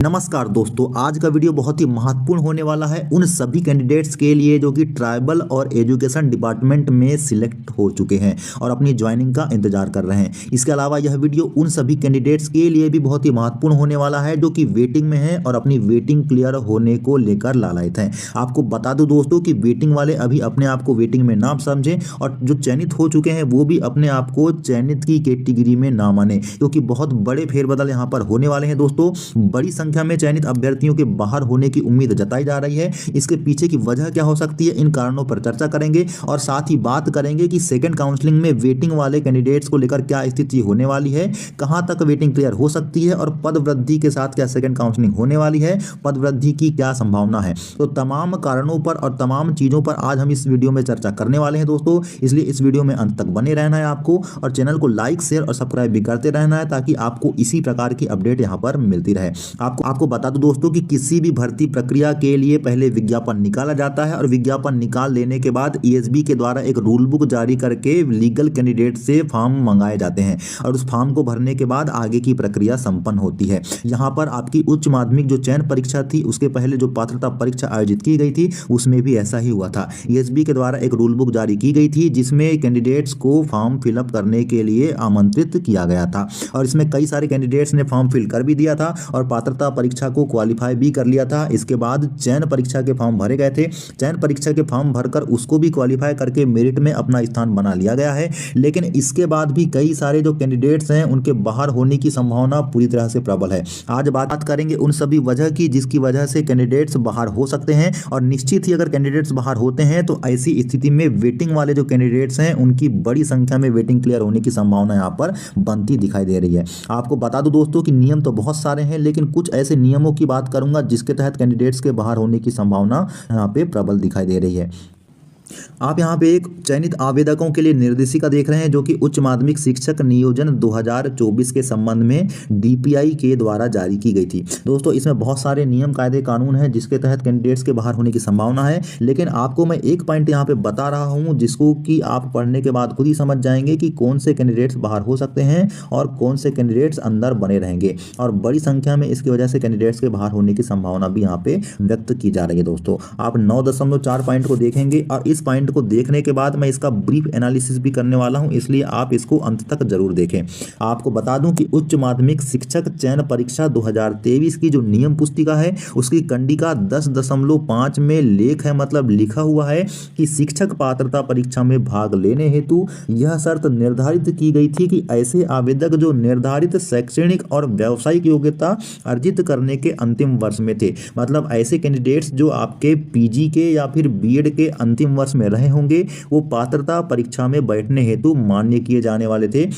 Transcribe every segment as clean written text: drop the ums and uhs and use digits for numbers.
नमस्कार दोस्तों, आज का वीडियो बहुत ही महत्वपूर्ण होने वाला है उन सभी कैंडिडेट्स के लिए जो कि ट्राइबल और एजुकेशन डिपार्टमेंट में सिलेक्ट हो चुके हैं और अपनी ज्वाइनिंग का इंतजार कर रहे हैं। इसके अलावा यह वीडियो उन सभी कैंडिडेट्स के लिए भी बहुत ही महत्वपूर्ण होने वाला है जो कि वेटिंग में हैं और अपनी वेटिंग क्लियर होने को लेकर लालायित हैं। आपको बता दूं दोस्तों कि वेटिंग वाले अभी अपने आप को वेटिंग में ना समझें और जो चयनित हो चुके हैं वो भी अपने आप को चयनित की कैटेगरी में ना माने, क्योंकि बहुत बड़े फेरबदल यहाँ पर होने वाले हैं। दोस्तों, बड़ी संख्या में चयनित अभ्यर्थियों के बाहर होने की उम्मीद जताई जा रही है। इसके पीछे की वजह क्या हो सकती है, इन कारणों पर चर्चा करेंगे और साथ ही बात करेंगे कि सेकंड काउंसलिंग में वेटिंग वाले कैंडिडेट्स को लेकर क्या स्थिति होने वाली है, कहां तक वेटिंग क्लियर हो सकती है और पद वृद्धि के साथ क्या सेकंड काउंसलिंग होने वाली है, पद वृद्धि की क्या संभावना है। तो तमाम कारणों पर और तमाम चीजों पर आज हम इस वीडियो में चर्चा करने वाले हैं दोस्तों, इसलिए इस वीडियो में अंत तक बने रहना है आपको और चैनल को लाइक शेयर और सब्सक्राइब भी करते रहना है ताकि आपको इसी प्रकार की अपडेट यहां पर मिलती रहे। आपको बता दूं दोस्तों कि किसी भी भर्ती प्रक्रिया के लिए पहले विज्ञापन निकाला जाता है और विज्ञापन निकाल लेने के बाद ईएसबी के द्वारा एक रूल बुक जारी करके लीगल कैंडिडेट से फॉर्म मंगाए जाते हैं और उस फॉर्म को भरने के बाद आगे की प्रक्रिया संपन्न होती है। यहाँ पर आपकी उच्च माध्यमिक जो चयन परीक्षा थी उसके पहले जो पात्रता परीक्षा आयोजित की गई थी उसमें भी ऐसा ही हुआ था। ईएसबी के द्वारा एक रूल बुक जारी की गई थी जिसमें कैंडिडेट्स को फॉर्म फिलअप करने के लिए आमंत्रित किया गया था और इसमें कई सारे कैंडिडेट्स ने फॉर्म फिल कर भी दिया था और पात्रता परीक्षा को क्वालिफाई भी कर लिया था। इसके बाद चयन परीक्षा के फॉर्म भरे गए थे। चयन परीक्षा के फॉर्म भरकर उसको भी क्वालिफाई करके मेरिट में अपना स्थान बना लिया गया है, लेकिन इसके बाद भी कई सारे जो कैंडिडेट्स हैं उनके बाहर होने की संभावना पूरी तरह से प्रबल है। आज बात करेंगे उन सभी वजह की जिसकी वजह से कैंडिडेट्स बाहर हो सकते हैं और निश्चित ही अगर कैंडिडेट्स बाहर होते हैं तो ऐसी स्थिति में वेटिंग वाले जो कैंडिडेट्स हैं उनकी बड़ी संख्या में वेटिंग क्लियर होने की संभावना यहाँ पर बनती दिखाई दे रही है। आपको बता दूं दोस्तों कि नियम तो बहुत सारे हैं, लेकिन कुछ ऐसे नियमों की बात करूंगा जिसके तहत कैंडिडेट्स के बाहर होने की संभावना यहाँ पे प्रबल दिखाई दे रही है। आप यहाँ पे एक चयनित आवेदकों के लिए निर्देशिका देख रहे हैं जो कि उच्च माध्यमिक शिक्षक नियोजन 2024 के संबंध में डीपीआई के द्वारा जारी की गई थी। दोस्तों, इसमें बहुत सारे नियम कायदे कानून हैं जिसके तहत कैंडिडेट्स के बाहर होने की संभावना है, लेकिन आपको मैं एक पॉइंट यहाँ पे बता रहा हूँ जिसको कि आप पढ़ने के बाद खुद ही समझ जाएंगे कि कौन से कैंडिडेट्स बाहर हो सकते हैं और कौन से कैंडिडेट्स अंदर बने रहेंगे और बड़ी संख्या में इसकी वजह से कैंडिडेट्स के बाहर होने की संभावना भी यहाँ पे व्यक्त की जा रही है। दोस्तों, आप 9.4 पॉइंट को देखेंगे और इस पॉइंट को देखने के बाद मैं इसका ब्रीफ एनालिसिस भी करने वाला हूं, इसलिए आप इसको अंत तक जरूर देखें। आपको बता दूं कि उच्च माध्यमिक शिक्षक चयन परीक्षा 2023 की जो नियम पुस्तिका है उसकी कंडिका 10.5 में लेख है, मतलब लिखा हुआ है कि शिक्षक पात्रता परीक्षा में भाग लेने हेतु यह शर्त निर्धारित की गई थी कि ऐसे आवेदक जो निर्धारित शैक्षणिक और व्यावसायिक योग्यता अर्जित करने के अंतिम वर्ष में थे, मतलब ऐसे कैंडिडेट्स जो आपके पीजी के या फिर बीएड के अंतिम वर्ष में रहे होंगे, वो पात्रता परीक्षा में बैठने हेतु मान्य किए जाने वाले थे।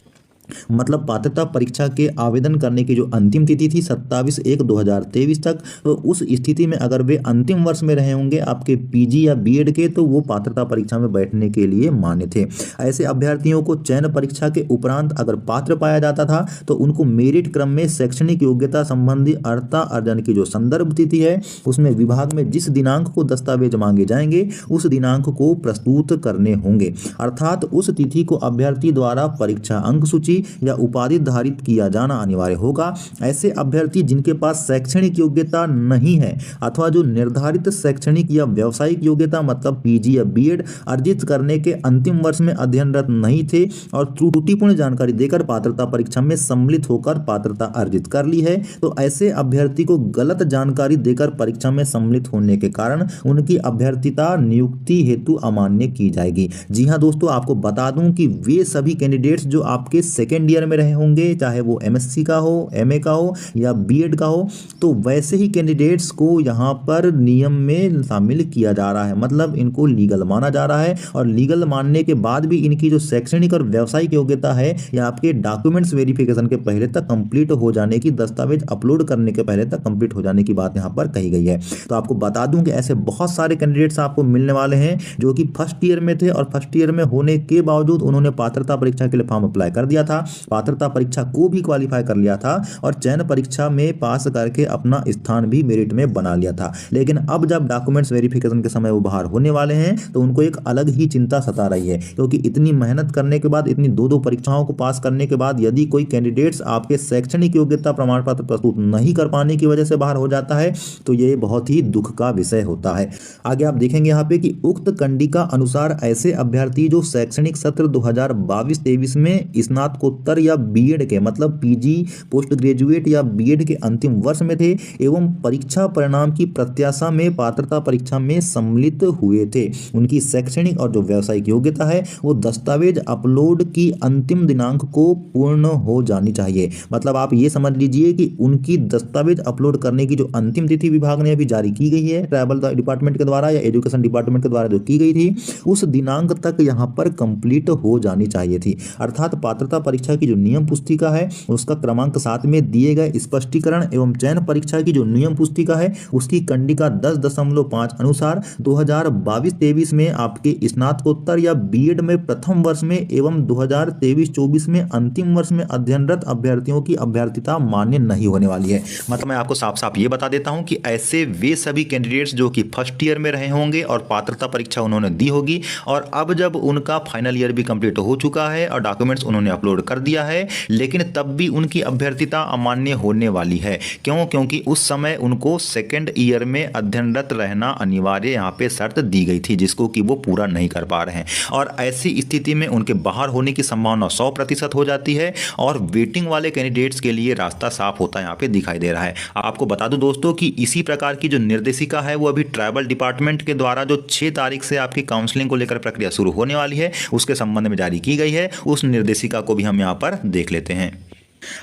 मतलब पात्रता परीक्षा के आवेदन करने की जो अंतिम तिथि थी 27/1/2023 तक, तो उस स्थिति में अगर वे अंतिम वर्ष में रहे होंगे आपके पीजी या बीएड के, तो वो पात्रता परीक्षा में बैठने के लिए मान्य थे। ऐसे अभ्यर्थियों को चयन परीक्षा के उपरांत अगर पात्र पाया जाता था तो उनको मेरिट क्रम में शैक्षणिक योग्यता संबंधी अर्हता अर्जन की जो संदर्भ तिथि है उसमें विभाग में जिस दिनांक को दस्तावेज मांगे जाएंगे उस दिनांक को प्रस्तुत करने होंगे, अर्थात उस तिथि को अभ्यर्थी द्वारा परीक्षा अंक सूची या उपाधि धारित किया जाना अनिवार्य होगा। ऐसे अभ्यर्थी जिनके पास शैक्षणिक योग्यता नहीं है अथवा जो निर्धारित शैक्षणिक या व्यावसायिक योग्यता मतलब पीजी या बीएड अर्जित करने के अंतिम वर्ष में अध्ययनरत नहीं थे और त्रुटिपूर्ण जानकारी देकर पात्रता परीक्षा में सम्मिलित होकर पात्रता अर्जित कर ली है, तो ऐसे अभ्यर्थी को गलत जानकारी देकर परीक्षा में सम्मिलित होने के कारण उनकी अभ्यर्थिता नियुक्ति हेतु अमान्य की जाएगी। जी हाँ दोस्तों, आपको बता दूं कि वे सभी कैंडिडेट्स जो आपके सेकेंड ईयर में रहे होंगे, चाहे वो एमएससी का हो, एमए का हो या बीएड का हो, तो वैसे ही कैंडिडेट्स को यहाँ पर नियम में शामिल किया जा रहा है, मतलब इनको लीगल माना जा रहा है और लीगल मानने के बाद भी इनकी जो शैक्षणिक और व्यावसायिक योग्यता है या आपके डॉक्यूमेंट्स वेरिफिकेशन के पहले तक कंप्लीट हो जाने की, दस्तावेज अपलोड करने के पहले तक कंप्लीट हो जाने की बात यहाँ पर कही गई है। तो आपको बता दूं कि ऐसे बहुत सारे कैंडिडेट्स आपको मिलने वाले हैं जो कि फर्स्ट ईयर में थे और फर्स्ट ईयर में होने के बावजूद उन्होंने पात्रता परीक्षा के लिए फॉर्म अप्लाई कर दिया था था, पात्रता परीक्षा को भी क्वालिफाई कर लिया था और चयन परीक्षा में पास करके अपना स्थान भी मेरिट में बना लिया था। लेकिन अब जब डॉक्यूमेंट्स वेरिफिकेशन के समय वो बाहर होने वाले हैं तो उनको एक अलग ही चिंता सता रही है, क्योंकि इतनी मेहनत करने के बाद, इतनी दो परीक्षाओं को पास करने के बाद यदि कोई कैंडिडेट्स आपके शैक्षणिक योग्यता प्रमाण पत्र प्रस्तुत नहीं कर पाने की वजह से बाहर हो जाता है तो ये बहुत ही दुख का विषय होता है। आगे आप देखेंगे यहाँ पे कि उक्त कंडिका अनुसार ऐसे अभ्यर्थी जो शैक्षणिक सत्र 2022-23 में स्नातकोत्तर या बीएड के मतलब पीजी, पोस्ट ग्रेजुएट या बीएड के अंतिम वर्ष में थे एवं परीक्षा परिणाम की प्रत्याशा में पात्रता परीक्षा में सम्मिलित हुए थे, उनकी शैक्षणिक और जो व्यावसायिक योग्यता है वो दस्तावेज अपलोड की अंतिम दिनांक को पूर्ण हो जानी चाहिए। मतलब आप ये समझ लीजिए कि उनकी दस्तावेज अपलोड करने की जो अंतिम तिथि विभाग ने अभी जारी की गई है ट्राइबल डिपार्टमेंट के द्वारा या एजुकेशन डिपार्टमेंट के द्वारा जो की गई थी, उस दिनांक तक यहाँ पर कंप्लीट हो जानी चाहिए थी। अर्थात पात्रता परीक्षा की जो नियम पुस्तिका है उसका क्रमांक 7 में दिए गए स्पष्टीकरण एवं चयन परीक्षा की जो नियम पुस्तिका है उसकी कंडिका 10.5 अनुसार 2022-23 में आपके स्नातकोत्तर या बीएड में प्रथम वर्ष में एवं 2023-24 में अंतिम वर्ष में अध्ययनरत अभ्यर्थियों की अभ्यर्थिता मान्य नहीं होने वाली है। मतलब मैं आपको साफ साफ ये बता देता हूं कि ऐसे वे सभी कैंडिडेट्स जो कि फर्स्ट ईयर में रहे होंगे और पात्रता परीक्षा उन्होंने दी होगी और अब जब उनका फाइनल ईयर भी कंप्लीट हो चुका है और डॉक्यूमेंट्स उन्होंने अपलोड कर दिया है, लेकिन तब भी उनकी अभ्यर्थिता अमान्य होने वाली है। क्यों? क्योंकि उस समय उनको सेकेंड ईयर में अध्ययनरत रहना अनिवार्य यहाँ पे शर्त दी गई थी, जिसको कि वो पूरा नहीं कर पा रहे हैं और ऐसी स्थिति में उनके बाहर होने की संभावना 100% हो जाती है और वेटिंग वाले कैंडिडेट्स के लिए रास्ता साफ होता यहाँ पे दिखाई दे रहा है। आपको बता दूं दोस्तों कि इसी प्रकार की जो निर्देशिका है वो अभी ट्राइबल डिपार्टमेंट के द्वारा जो 6 तारीख से आपकी काउंसलिंग को लेकर प्रक्रिया शुरू होने वाली है उसके संबंध में जारी की गई है। उस निर्देशिका को भी हम यहाँ पर देख लेते हैं।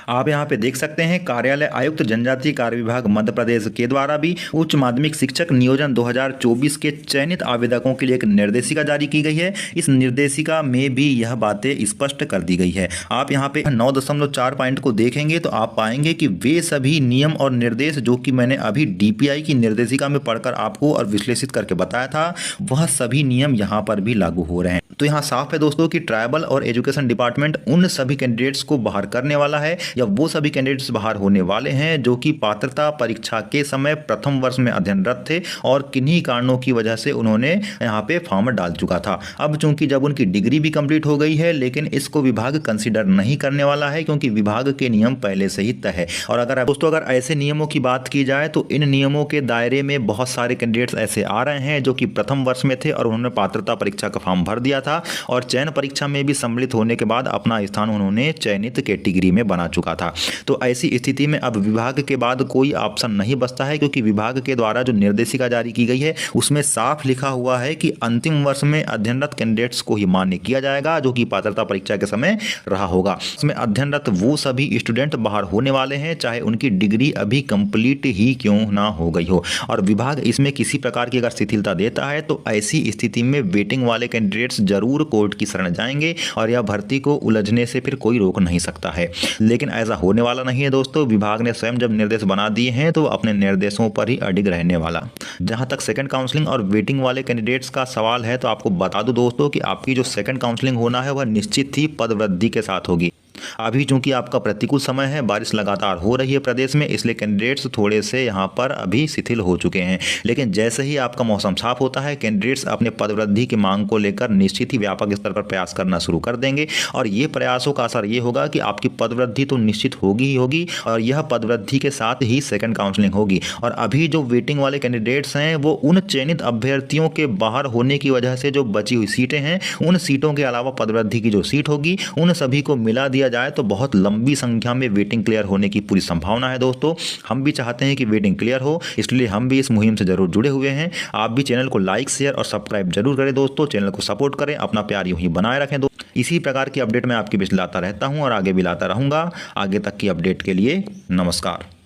आप यहाँ पे देख सकते हैं कार्यालय आयुक्त जनजातीय कार्य विभाग मध्य प्रदेश के द्वारा भी उच्च माध्यमिक शिक्षक नियोजन 2024 के चयनित आवेदकों के लिए एक निर्देशिका जारी की गई है। इस निर्देशिका में भी यह बातें स्पष्ट कर दी गई है। आप यहाँ पे 9.4 पॉइंट को देखेंगे तो आप पाएंगे कि वे सभी नियम और निर्देश जो कि मैंने अभी डीपीआई की निर्देशिका में पढ़कर आपको और विश्लेषित करके बताया था, वह सभी नियम यहाँ पर भी लागू हो रहे हैं। तो यहाँ साफ है दोस्तों कि ट्राइबल और एजुकेशन डिपार्टमेंट उन सभी कैंडिडेट्स को बाहर करने वाला है या वो सभी कैंडिडेट्स बाहर होने वाले हैं जो कि पात्रता परीक्षा के समय प्रथम वर्ष में अध्ययनरत थे और किन्हीं कारणों की वजह से उन्होंने यहाँ पे फॉर्म डाल चुका था। अब चूंकि जब उनकी डिग्री भी कंप्लीट हो गई है, लेकिन इसको विभाग कंसीडर नहीं करने वाला है क्योंकि विभाग के नियम पहले से ही तय है। और अगर दोस्तों अगर ऐसे नियमों की बात की जाए तो इन नियमों के दायरे में बहुत सारे कैंडिडेट्स ऐसे आ रहे हैं जो कि प्रथम वर्ष में थे और उन्होंने पात्रता परीक्षा का फॉर्म भर दिया था और चयन परीक्षा में भी सम्मिलित होने के बाद अपना स्थान उन्होंने चयनित कैटेगरी में बना चुका था। तो ऐसी स्थिति में अब विभाग के बाद कोई ऑप्शन नहीं बचता है, क्योंकि विभाग के द्वारा जो निर्देशिका जारी की गई है उसमें साफ लिखा हुआ है कि अंतिम वर्ष में अध्ययनरत कैंडिडेट्स को ही मान्य किया जाएगा जो कि पात्रता परीक्षा के समय रहा होगा। इसमें अध्ययनरत वो सभी स्टूडेंट बाहर होने वाले हैं चाहे उनकी डिग्री अभी कंप्लीट ही क्यों ना हो गई हो। और विभाग इसमें किसी प्रकार की अगर शिथिलता देता है तो ऐसी स्थिति में वेटिंग वाले कैंडिडेट्स जरूर कोर्ट की शरण जाएंगे और यह भर्ती को उलझने से फिर कोई रोक नहीं सकता है। लेकिन ऐसा होने वाला नहीं है दोस्तों। विभाग ने स्वयं जब निर्देश बना दिए हैं तो अपने निर्देशों पर ही अडिग रहने वाला। जहां तक सेकंड काउंसलिंग और वेटिंग वाले कैंडिडेट्स का सवाल है तो आपको बता दूं दोस्तों कि आपकी जो सेकंड काउंसलिंग होना है वह निश्चित ही पदवृद्धि के साथ होगी। अभी चूंकि आपका प्रतिकूल समय है, बारिश लगातार हो रही है प्रदेश में, इसलिए कैंडिडेट्स थोड़े से यहाँ पर अभी शिथिल हो चुके हैं। लेकिन जैसे ही आपका मौसम साफ होता है, कैंडिडेट्स अपने पदवृद्धि की मांग को लेकर निश्चित ही व्यापक स्तर पर प्रयास करना शुरू कर देंगे और ये प्रयासों का असर ये होगा कि आपकी पदवृद्धि तो निश्चित होगी ही होगी और यह पदवृद्धि के साथ ही सेकंड काउंसलिंग होगी। और अभी जो वेटिंग वाले कैंडिडेट्स हैं वो उन चयनित अभ्यर्थियों के बाहर होने की वजह से जो बची हुई सीटें हैं, उन सीटों के अलावा पदवृद्धि की जो सीट होगी उन सभी को मिला दिया जाए तो बहुत लंबी संख्या में वेटिंग क्लियर होने की पूरी संभावना है दोस्तों। हम भी चाहते हैं कि वेटिंग क्लियर हो, इसलिए हम भी इस मुहिम से जरूर जुड़े हुए हैं। आप भी चैनल को लाइक, शेयर और सब्सक्राइब जरूर करें दोस्तों। चैनल को सपोर्ट करें, अपना प्यार यूं ही बनाए रखें दोस्तों। इसी प्रकार की अपडेट मैं आपके बीच लाता रहता हूं और आगे भी लाता रहूंगा। आगे तक की अपडेट के लिए नमस्कार।